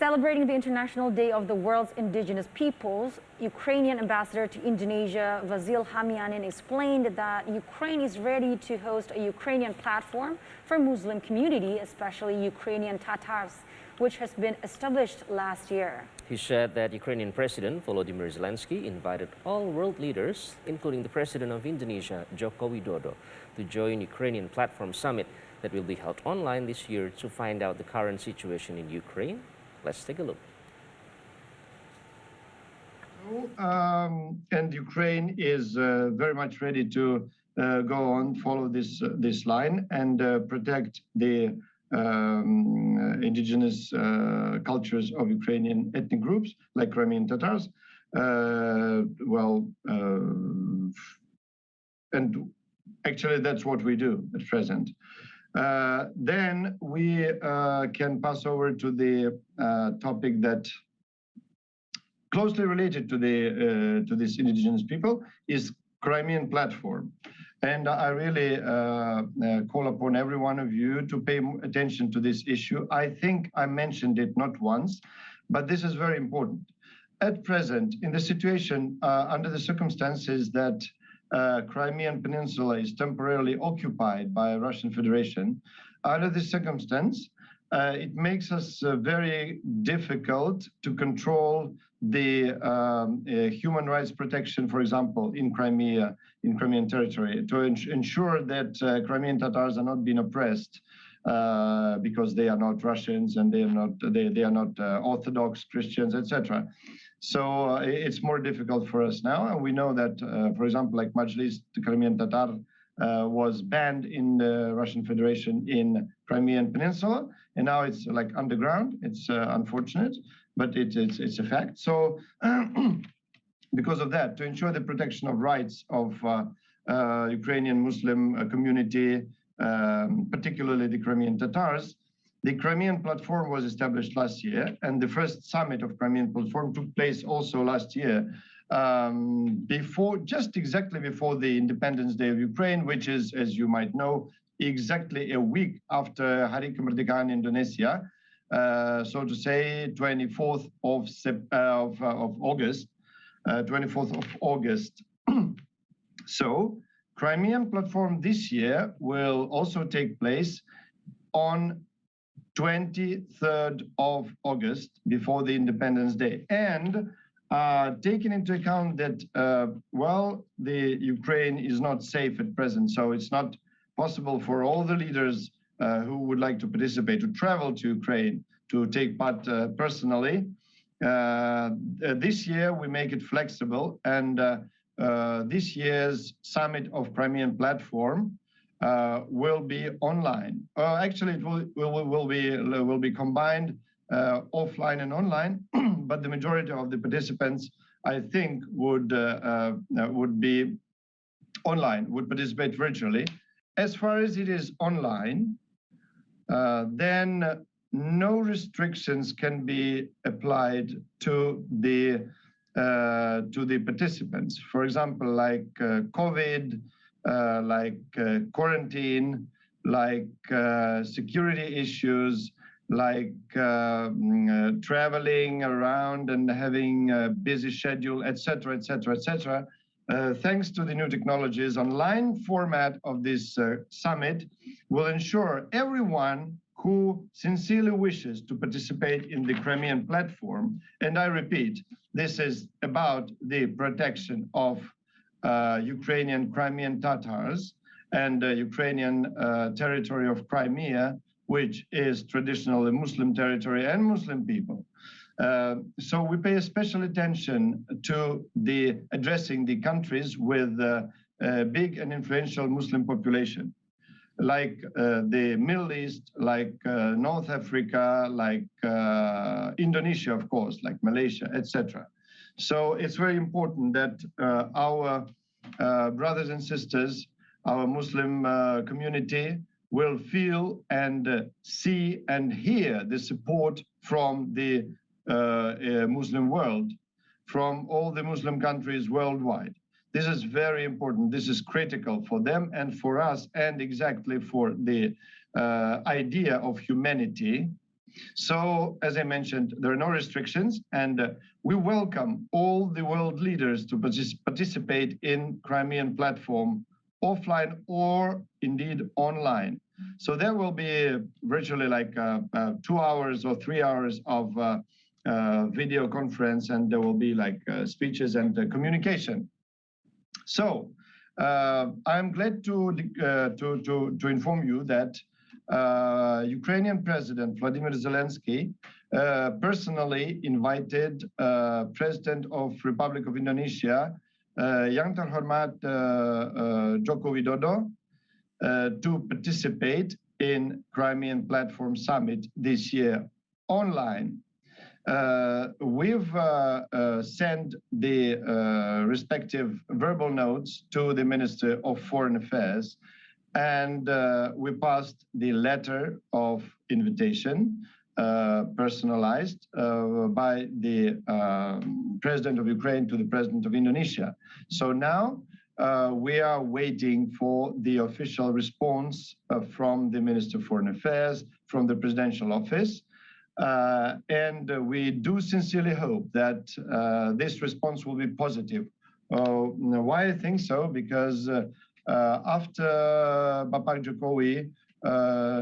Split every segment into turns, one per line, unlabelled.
Celebrating the International Day of the World's Indigenous Peoples, Ukrainian Ambassador to Indonesia Vasyl Hamianin explained that Ukraine is ready to host a Ukrainian platform for Muslim community, especially Ukrainian Tatars, which has been established last year.
He said that Ukrainian President Volodymyr Zelenskyy invited all world leaders, including the President of Indonesia, Joko, Widodo, to join Ukrainian Platform Summit that will be held online this year to find out the current situation in Ukraine. Let's take a look.
And Ukraine is very much ready to go on, follow this line and protect the indigenous cultures of Ukrainian ethnic groups like Ukrainian Tatars. And actually that's what we do at present. Then we can pass over to the topic that closely related to this indigenous people is Crimean Platform. And I really call upon every one of you to pay attention to this issue. I think I mentioned it not once, but this is very important. At present, in the situation, under the circumstances that Crimean Peninsula is temporarily occupied by Russian Federation, under this circumstance, it makes us very difficult to control the human rights protection, for example, in Crimea, in Crimean territory, to ensure that Crimean Tatars are not being oppressed because they are not Russians and they are not Orthodox Christians, etc. So it's more difficult for us now, and we know that, for example, like Majlis, the Crimean Tatar was banned in the Russian Federation in Crimean Peninsula, and now it's like underground. It's unfortunate, but it's a fact. So because of that, to ensure the protection of rights of Ukrainian Muslim community, particularly the Crimean Tatars, the Crimean Platform was established last year, and the first summit of Crimean Platform took place also last year, just exactly before the Independence Day of Ukraine, which is, as you might know, exactly a week after Hari Kemerdekaan Indonesia, so to say 24th of August, 24th of August. So Crimean Platform this year will also take place on 23rd of August, before the Independence Day. And taking into account that, the Ukraine is not safe at present, so it's not possible for all the leaders who would like to participate to travel to Ukraine to take part personally. This year we make it flexible, and this year's summit of Crimean Platform will be online. Actually, it will be combined offline and online, but the majority of the participants, I think, would be online, would participate virtually. As far as it is online, then no restrictions can be applied to the participants. For example, like COVID, like quarantine, like security issues, like traveling around and having a busy schedule, etc., etc., etc. Thanks to the new technologies, online format of this summit will ensure everyone who sincerely wishes to participate in the Crimean Platform, and I repeat, this is about the protection of Ukrainian Crimean Tatars and Ukrainian territory of Crimea, which is traditionally Muslim territory and Muslim people. So we pay a special attention to addressing the countries with a big and influential Muslim population, like the Middle East, like North Africa, like Indonesia, of course, like Malaysia, etc. So it's very important that our brothers and sisters, our Muslim community, will feel and see and hear the support from the Muslim world, from all the Muslim countries worldwide. This is very important. This is critical for them and for us, and exactly for the idea of humanity So, as I mentioned, there are no restrictions, and we welcome all the world leaders to participate in Crimean Platform, offline or indeed online. So there will be virtually like 2 hours or 3 hours of video conference, and there will be like speeches and communication. So I'm glad to inform you that Ukrainian President Volodymyr Zelenskyy personally invited President of Republic of Indonesia, Yang Terhormat Joko Widodo, to participate in Crimean Platform Summit this year online. We've sent the respective verbal notes to the Minister of Foreign Affairs, and we passed the letter of invitation, personalized by the President of Ukraine to the President of Indonesia. So now we are waiting for the official response from the Minister of Foreign Affairs, from the Presidential Office. And we do sincerely hope that this response will be positive. Why I think so? Because after Bapak Jokowi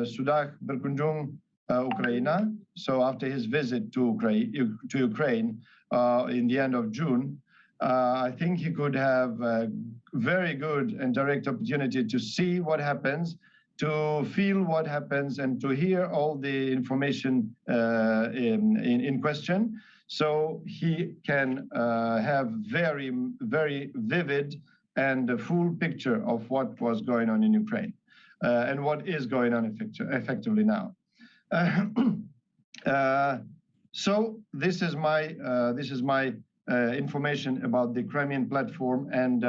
sudah berkunjung Ukraine, so after his visit to Ukraine in the end of June, I think he could have a very good and direct opportunity to see what happens, to feel what happens, and to hear all the information in question. So he can have very, very vivid and a full picture of what was going on in Ukraine and what is going on effectively now. So this is my information about the Crimean Platform, and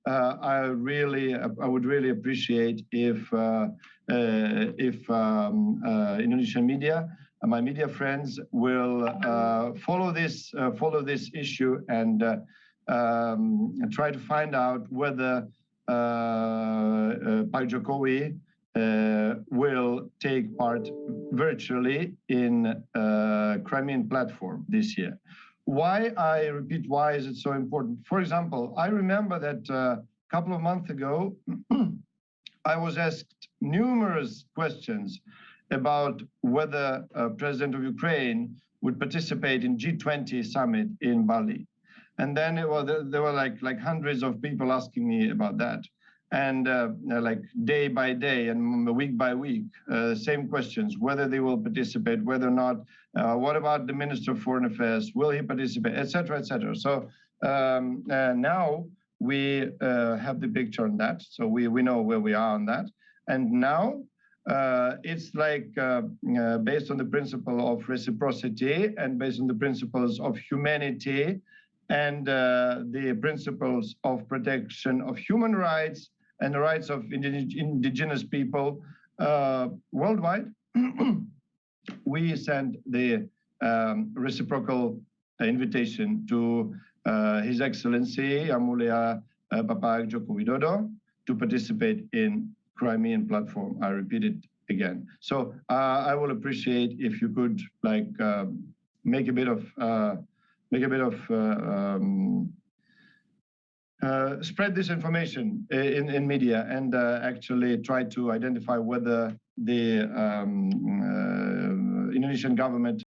I would really appreciate if Indonesian media, my media friends, will follow this issue and try to find out whether Pak Jokowi will take part virtually in Crimean Platform this year. Why, I repeat, why is it so important? For example, I remember that a couple of months ago, I was asked numerous questions about whether President of Ukraine would participate in G20 summit in Bali. And then there were like hundreds of people asking me about that. And like day by day and week by week, same questions, whether they will participate, whether or not, what about the Minister of Foreign Affairs, will he participate, etc., etc. So now we have the picture on that, so we know where we are on that. And now it's like based on the principle of reciprocity and based on the principles of humanity and the principles of protection of human rights and the rights of indigenous people worldwide, we send the reciprocal invitation to His Excellency Yang Mulia Bapak Joko Widodo to participate in Crimean Platform. I repeat it again. So I will appreciate if you could like make a bit of spread this information in media and actually try to identify whether the Indonesian government